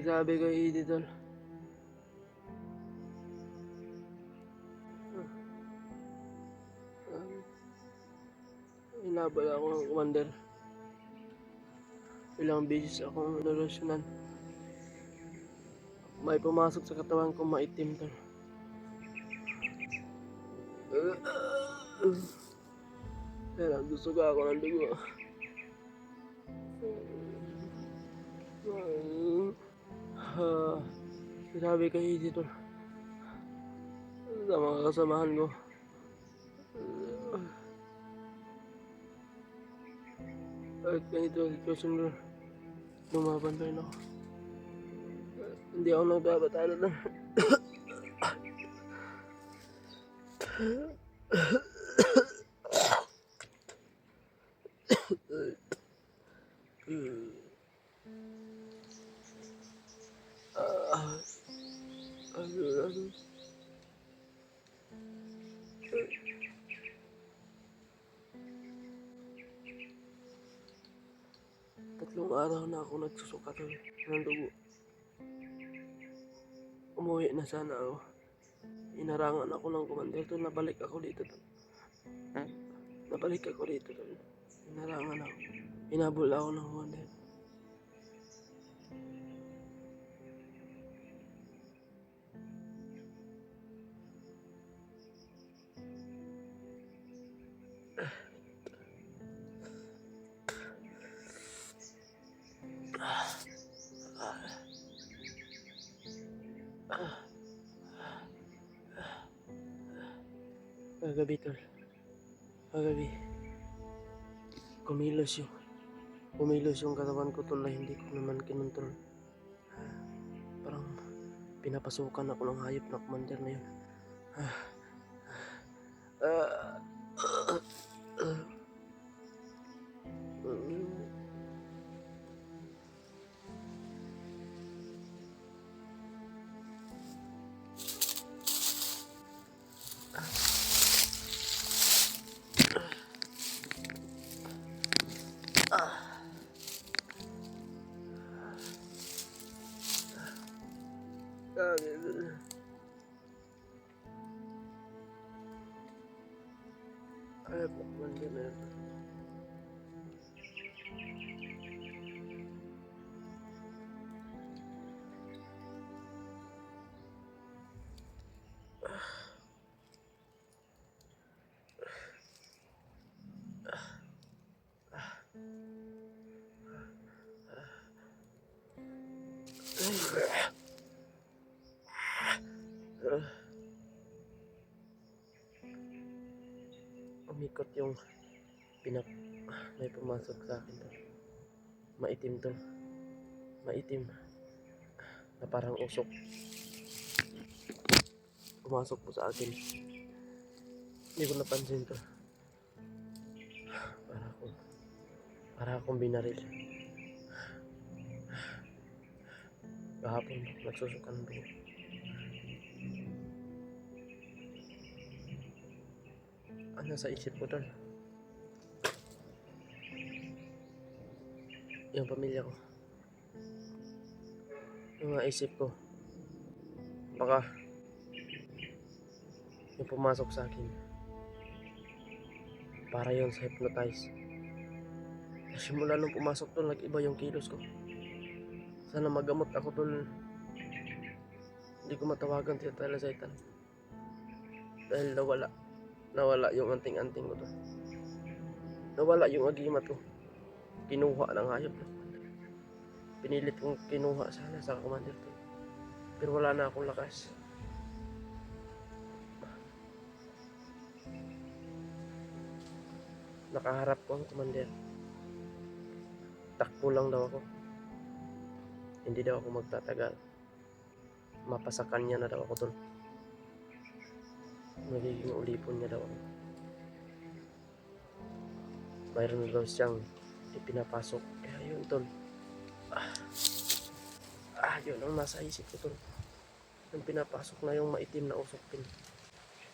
Sabi kay Edie tol. Inabal ako ng commander. Ilang beses akong nalusyonan. May pumasok sa katawan ko maitim tol. Kaya nagsusuga ako ng dugo. Sabi kay Edie tol. Sa mga kasamahan ko. Kahit ganito ang sitwasyon ko, lumaban pa rin ako. Hindi ako nagbabatalo na. Tatlong araw na ako nagsusuka ng dugo. Umuwi na sana ako. Inarangan ako ng commander tol, nabalik ako dito tol. Inarangan ako. Hinabol ako ng commander. Kagabi, kumilos yung katawan ko tol na hindi ko naman kinontrol. Parang pinapasukan ako ng hayop na commander na yun. Hayop na commander na yun. Umikot yung may pumasok sa akin tol. Maitim tol. Maitim. Na parang usok. Pumasok po sa akin. Hindi ko napansin to. Para akong binaril. Kahapon nagsusuka ng dugo. Ano sa isip ko tol? Yung pamilya ko. Yung mga isip ko. Baka yung pumasok sa akin para yun sa hypnotize. Simula nung pumasok tol, nag-iba yung kilos ko. Sana magamot ako tol. Hindi ko matawagan si Tala Saitan. Dahil nawala yung anting-anting ko tol. Nawala yung agimat ko. Kinuha ng hayop. Pinilit kong kinuha sana sa commander tol. Pero wala na akong lakas. Nakaharap ko ang commander. Takbo lang daw ako. Hindi daw ako magtatagal. Mapasakan niya na daw ako tol. Magiging ulipon niya daw ako. Mayroon na daw siyang ipinapasok. Kaya yun tol. Yun ang nasa isip ko tol. Yung pinapasok na yung maitim na usok pin.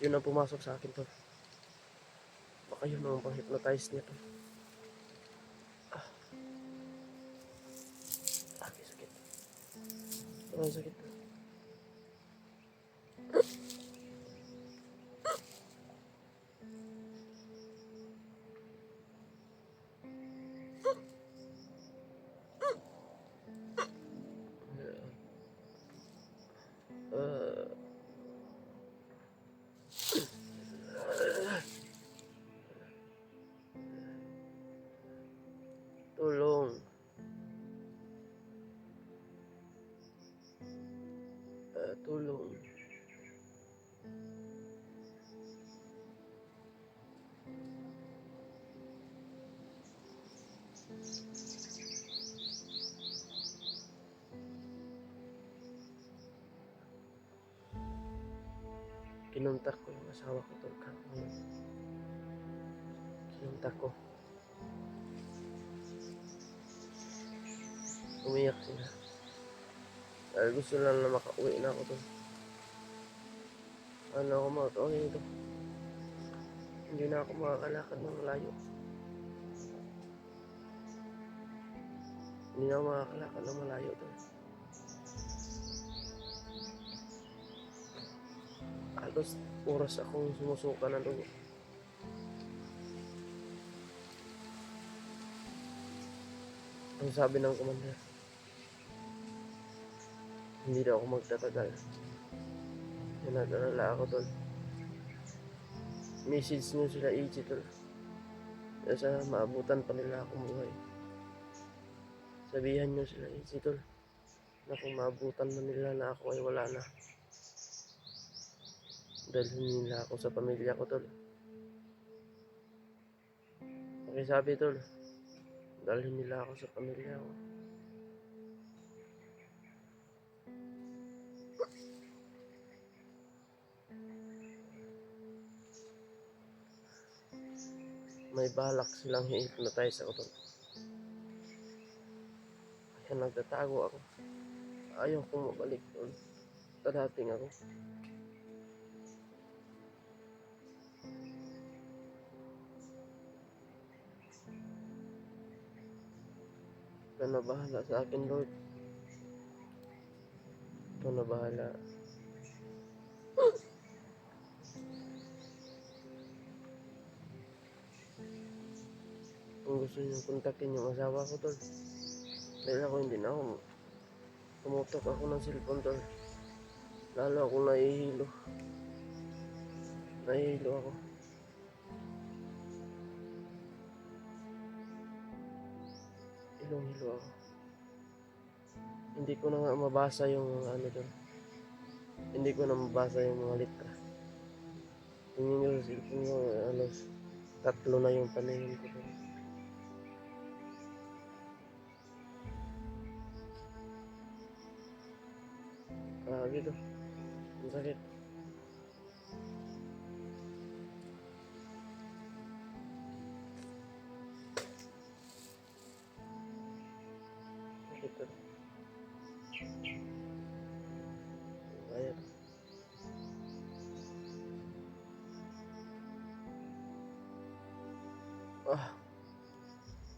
Yun ang pumasok sa akin tol. Baka yun ang pang-hypnotize niya tol. Sakit. Sobrang sakit. Tulong. Tulong. Kinuntak ko yung asawa ko tol. Kinuntak ko. Umiyak sila. Dahil gusto lang na makauwi na ako tol. Ano ako mautuwa ito. Hindi na ako makakalakad ng malayo. Hindi na ako makakalakad ng malayo tol. Halos oras akong sumusuka ng dugo. Ang sabi ng commander, hindi daw ako magtatagal. Nag-alala ako tol. Message nyo sila AJ tol. Sa maabutan pa nila akong buhay. Sabihan nyo sila AJ tol. Na kung maabutan na nila na ako ay wala na. Dalhin nila ako sa pamilya ko tol. Pakisabi tol. Dalhin nila ako sa pamilya ko. May balak silang i-hypnotize ako tol. Kaya nagtatago ako. Ayaw kong mabalik tol. Tadating ako. Ikaw na bahala sa akin Lord. Ikaw na bahala. Kung gusto niyo kontakin yung asawa ko tol. Dahil ako hindi na ako. Tumutok ako ng cellphone tol. Lalo akong nahihilo. Nahihilo ako. Hilong-hilo ako. Hindi ko na nga mabasa yung ano tol. Hindi ko na mabasa yung mga letra. Tingin nyo sa cellphone ko, ano, 3 na yung paningin ko tol. Gitu. Ang sakit. Sakit tol. Ayan.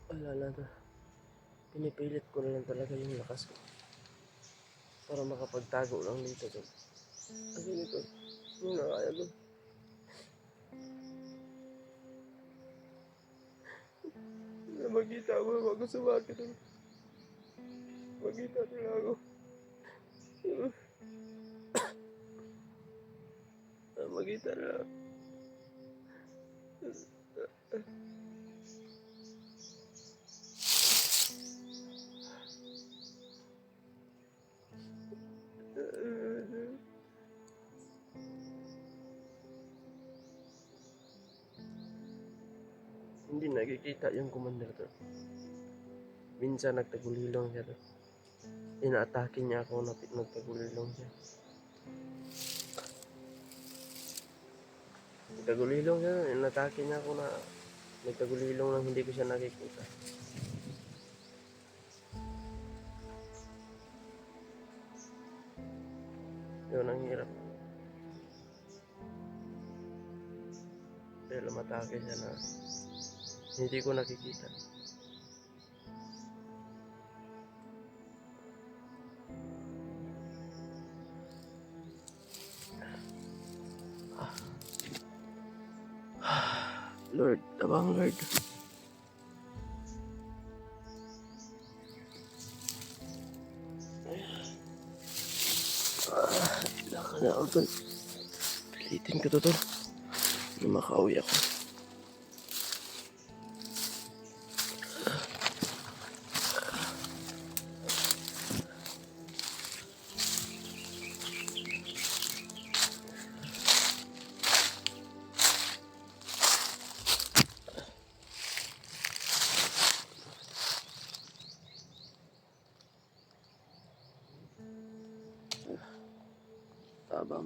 Wala na to. Pinipilit ko na lang talaga yung lakas ko. Para makapagtago lang dito tol. Kasi nito, yung nakaya tol. Na magkita ako sa bakit tol. Magkita nila ako. Magkita nila ako. Hindi nakikita yung commander to. Minsan nagtagulilong siya to. Inaatake niya ako na nagtagulilong siya. Nagtagulilong siya, inatake niya ako na nagtagulilong lang hindi ko siya nakikita. Yun ang hirap. Dahil matake siya na hindi ko nakikita. Lord, tabang Lord. Laka na ako tol. Pilitin ko to tol. Na makauwi ako. Tabang.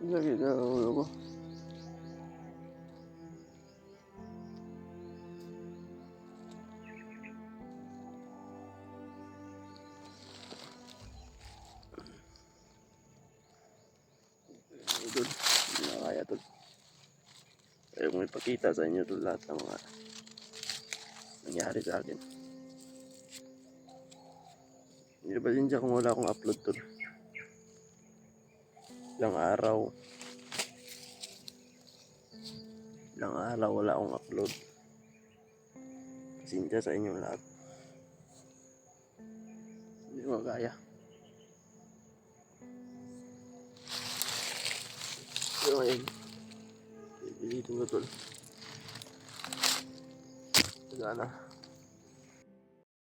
Sakit na ang ulo ko. Tol, hindi na kaya tol. Ayaw kong ipakita sa inyo tol lahat ng mga nangyari sa akin. Hindi ba din siya kung wala akong upload tol. Ilang araw wala akong upload. Pasensya sa inyong lahat. Hindi ko kaya. Pero ngayon, pipilitin ko tol. Sana